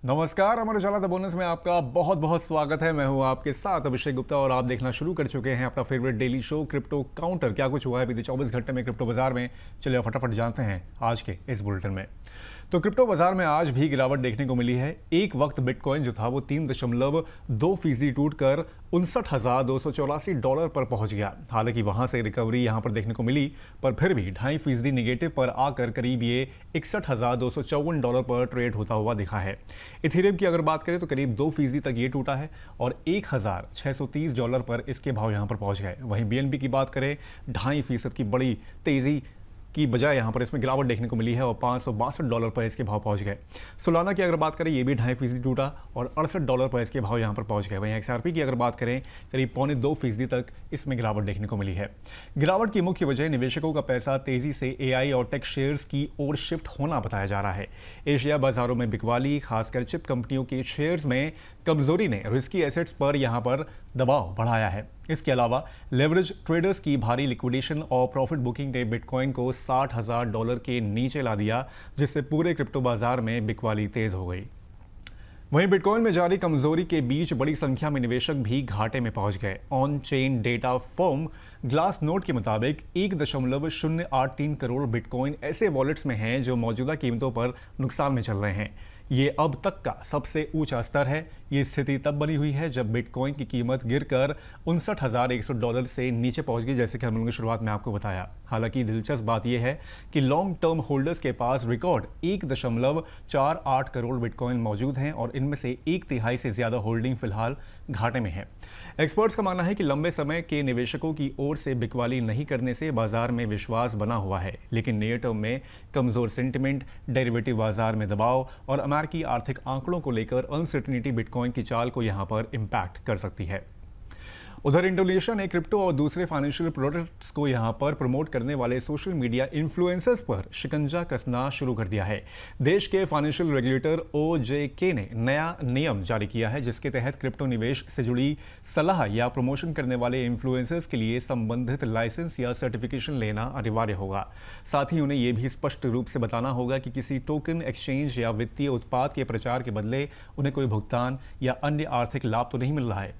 नमस्कार, Amar Ujala the bonus में आपका बहुत बहुत स्वागत है। मैं हूं आपके साथ अभिषेक गुप्ता और आप देखना शुरू कर चुके हैं अपना favourite daily show crypto counter. क्या कुछ हुआ है बीते 24 घंटे में क्रिप्टो बाजार में, चलिए फटाफट जानते हैं आज के इस बुलेटिन में। तो क्रिप्टो बाजार में आज भी गिरावट देखने को मिली है। एक वक्त बिटकॉइन जो था वो 3.2% टूटकर $59,284 पर पहुंच गया। हालांकि वहां से रिकवरी यहां पर देखने को मिली, पर फिर भी 2.5% निगेटिव पर आकर करीब ये $61,254 पर ट्रेड होता हुआ दिखा है। इथेरियम की अगर बात करें तो करीब 2% तक ये टूटा है और $1,630 पर इसके भाव यहां पर पहुंच गए। वहीं बीएनबी की बात करें, 2.5% की बड़ी तेजी की बजाय यहां पर इसमें गिरावट देखने को मिली है और $562 पर इसके भाव पहुंच गए। सोलाना की अगर बात करें, ये भी 2.5% टूटा और $68 पर इसके भाव यहां पर पहुंच गए। वहीं एक्सआरपी की अगर बात करें, करीब 2.25% तक इसमें गिरावट देखने को मिली है। गिरावट की मुख्य वजह निवेशकों का पैसा तेजी से एआई और टेक शेयर्स की ओर शिफ्ट होना बताया जा रहा है। एशिया बाजारों में बिकवाली, खासकर चिप कंपनियों के शेयर्स में कमजोरी ने रिस्की एसेट्स पर यहां पर दबाव बढ़ाया है। इसके अलावा लेवरेज ट्रेडर्स की भारी लिक्विडेशन और प्रॉफिट बुकिंग ने बिटकॉइन को $60,000 के नीचे ला दिया, जिससे पूरे क्रिप्टो बाजार में बिकवाली तेज हो गई। वहीं बिटकॉइन में जारी कमजोरी के बीच बड़ी संख्या में निवेशक भी घाटे में पहुंच गए। On chain data firm glass note के मुताबिक 1.083 करोड़ बिटकॉइन ऐसे वॉलेट्स में हैं जो मौजूदा कीमतों पर नुकसान में चल रहे हैं। ये अब तक का सबसे ऊंचा स्तर है। ये स्थिति तब बनी हुई है जब बिटकॉइन की कीमत गिरकर $59,100 से नीचे पहुंच गई, जैसे कि हम लोगों ने शुरुआत में आपको बताया। हालांकि दिलचस्प बात यह है कि लॉन्ग टर्म होल्डर्स के पास रिकॉर्ड 1.48 करोड़ बिटकॉइन मौजूद हैं और इनमें से 1/3 से ज्यादा होल्डिंग फिलहाल घाटे में है। एक्सपर्ट्स का मानना है कि लंबे समय के निवेशकों की ओर से बिकवाली नहीं करने से बाजार में विश्वास बना हुआ है, लेकिन नियर टर्म में कमजोर सेंटिमेंट, डेरिवेटिव बाजार में दबाव और अमेरिकी आर्थिक आंकड़ों को लेकर अनसर्टेनिटी बिटकॉइन की चाल को यहां पर इंपैक्ट कर सकती है। उधर इंडोनेशिया ने क्रिप्टो और दूसरे फाइनेंशियल प्रोडक्ट्स को यहां पर प्रमोट करने वाले सोशल मीडिया इन्फ्लुएंसर्स पर शिकंजा कसना शुरू कर दिया है। देश के फाइनेंशियल रेगुलेटर ओजेके ने नया नियम जारी किया है, जिसके तहत क्रिप्टो निवेश से जुड़ी सलाह या प्रमोशन करने वाले इन्फ्लुएंसर्स के लिए संबंधित लाइसेंस या सर्टिफिकेशन लेना अनिवार्य होगा। साथ ही उन्हें यह भी स्पष्ट रूप से बताना होगा कि किसी टोकन एक्सचेंज या वित्तीय उत्पाद के प्रचार के बदले उन्हें कोई भुगतान या अन्य आर्थिक लाभ तो नहीं मिल रहा है।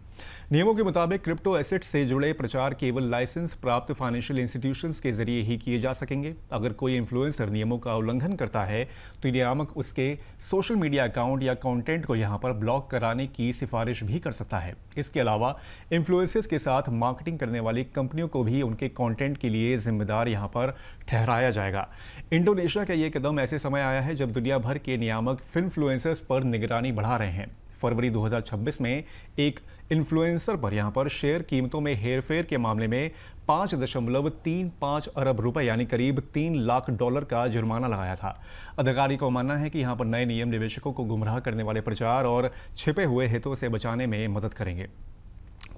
नियमों के मुताबिक क्रिप्टो एसेट्स से जुड़े प्रचार केवल लाइसेंस प्राप्त फाइनेंशियल इंस्टीट्यूशंस के जरिए ही किए जा सकेंगे। अगर कोई इन्फ्लुएंसर नियमों का उल्लंघन करता है तो नियामक उसके सोशल मीडिया अकाउंट या कंटेंट को यहां पर ब्लॉक कराने की सिफारिश भी कर सकता है। इसके अलावा इन्फ्लुएंसर्स के साथ मार्केटिंग करने वाली कंपनियों को भी उनके कंटेंट के लिए जिम्मेदार यहां पर ठहराया जाएगा। इंडोनेशिया का यह कदम ऐसे समय आया है जब दुनिया भर के नियामक इन्फ्लुएंसर्स पर निगरानी बढ़ा रहे हैं। फरवरी 2026 में एक इन्फ्लुएंसर पर यहां पर शेयर कीमतों में हेरफेर के मामले में 5.35 अरब रुपए यानी करीब $3 लाख का जुर्माना लगाया था। अधिकारी का मानना है कि यहां पर नए नियम निवेशकों को गुमराह करने वाले प्रचार और छिपे हुए हितों से बचाने में मदद करेंगे।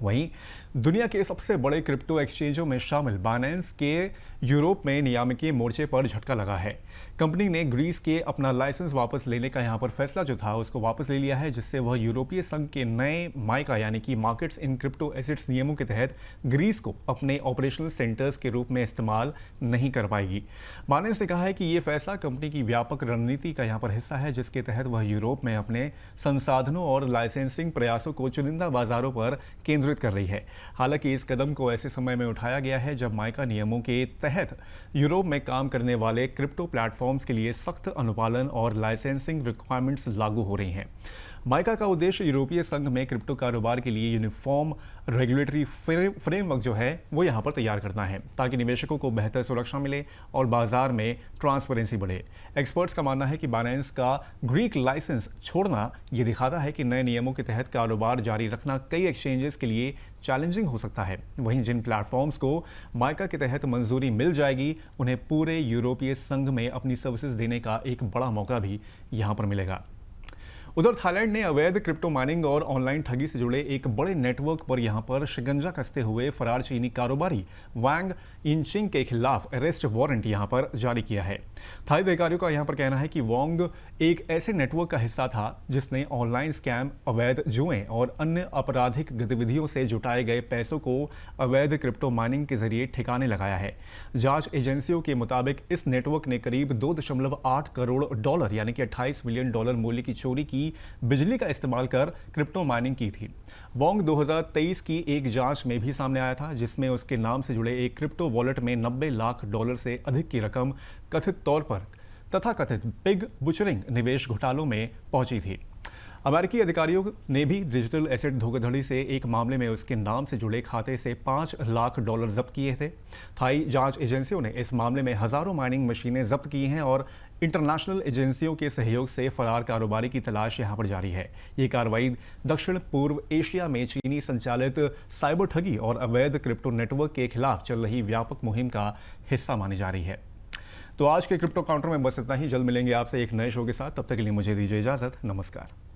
वहीं दुनिया के सबसे बड़े क्रिप्टो एक्सचेंजों में शामिल बाइनेंस के यूरोप में नियामकीय मोर्चे पर झटका लगा है। कंपनी ने ग्रीस के अपना लाइसेंस वापस लेने का यहां पर फैसला जो था उसको वापस ले लिया है, जिससे वह यूरोपीय संघ के नए माइका यानी कि मार्केट्स इन क्रिप्टो एसेट्स नियमों के तहत ग्रीस को अपने ऑपरेशनल सेंटर्स के रूप में इस्तेमाल नहीं कर पाएगी। बाइनेंस ने कहा है कि यह फैसला कंपनी की व्यापक रणनीति का यहां पर हिस्सा है, जिसके तहत वह यूरोप में अपने संसाधनों और लाइसेंसिंग प्रयासों को चुनिंदा बाजारों पर केंद्रित कर रही है। हालांकि इस कदम को ऐसे समय में उठाया गया है जब माइका नियमों के तहत यूरोप में काम करने वाले क्रिप्टो प्लेटफॉर्म्स के लिए सख्त अनुपालन और लाइसेंसिंग रिक्वायरमेंट्स लागू हो रही हैं। माइका का उद्देश्य यूरोपीय संघ में क्रिप्टो कारोबार के लिए यूनिफॉर्म रेगुलेटरी फ्रेमवर्क जो है वो यहाँ पर तैयार करना है, ताकि निवेशकों को बेहतर सुरक्षा मिले और बाजार में ट्रांसपेरेंसी बढ़े। एक्सपर्ट्स का मानना है कि बाइनेंस का ग्रीक लाइसेंस छोड़ना ये दिखाता है कि नए नियमों के तहत कारोबार जारी रखना कई एक्सचेंजेस के लिए चैलेंजिंग हो सकता है। वहीं जिन प्लेटफॉर्म्स को माइका के तहत मंजूरी मिल जाएगी, उन्हें पूरे यूरोपीय संघ में अपनी सर्विसेज देने का एक बड़ा मौका भी यहाँ पर मिलेगा। उधर थाईलैंड ने अवैध क्रिप्टो माइनिंग और ऑनलाइन ठगी से जुड़े एक बड़े नेटवर्क पर यहां पर शिकंजा कसते हुए फरार चीनी कारोबारी वांग इंचिंग के खिलाफ अरेस्ट वारंट यहां पर जारी किया है। थाई अधिकारियों का यहां पर कहना है कि वांग एक ऐसे नेटवर्क का हिस्सा था जिसने ऑनलाइन स्कैम, अवैध जुएं और अन्य आपराधिक गतिविधियों से जुटाए गए पैसों को अवैध क्रिप्टो माइनिंग के जरिए ठिकाने लगाया है। जांच एजेंसियों के मुताबिक इस नेटवर्क ने करीब $2.8 करोड़ यानी कि $28 मिलियन मूल्य की चोरी की की बिजली का इस्तेमाल कर क्रिप्टो माइनिंग की थी। वोंग 2023 की एक जांच में भी सामने आया था, जिसमें उसके नाम से जुड़े एक क्रिप्टो वॉलेट में $90 लाख से अधिक की रकम कथित तौर पर तथाकथित पिग बुचरिंग निवेश घोटालों में पहुंची थी। अमेरिकी अधिकारियों ने भी डिजिटल एसेट धोखाधड़ी से एक मामले में उसके नाम से जुड़े खाते से $5 लाख जब्त किए थे। थाई जांच एजेंसियों ने इस मामले में हजारों माइनिंग मशीनें जब्त की हैं और इंटरनेशनल एजेंसियों के सहयोग से फरार कारोबारी की तलाश यहां पर जारी है। ये कार्रवाई दक्षिण पूर्व एशिया में चीनी संचालित साइबर ठगी और अवैध क्रिप्टो नेटवर्क के खिलाफ चल रही व्यापक मुहिम का हिस्सा मानी जा रही है। तो आज के क्रिप्टो काउंटर में बस इतना ही। जल्द मिलेंगे आपसे एक नए शो के साथ। तब तक के लिए मुझे दीजिए इजाजत। नमस्कार।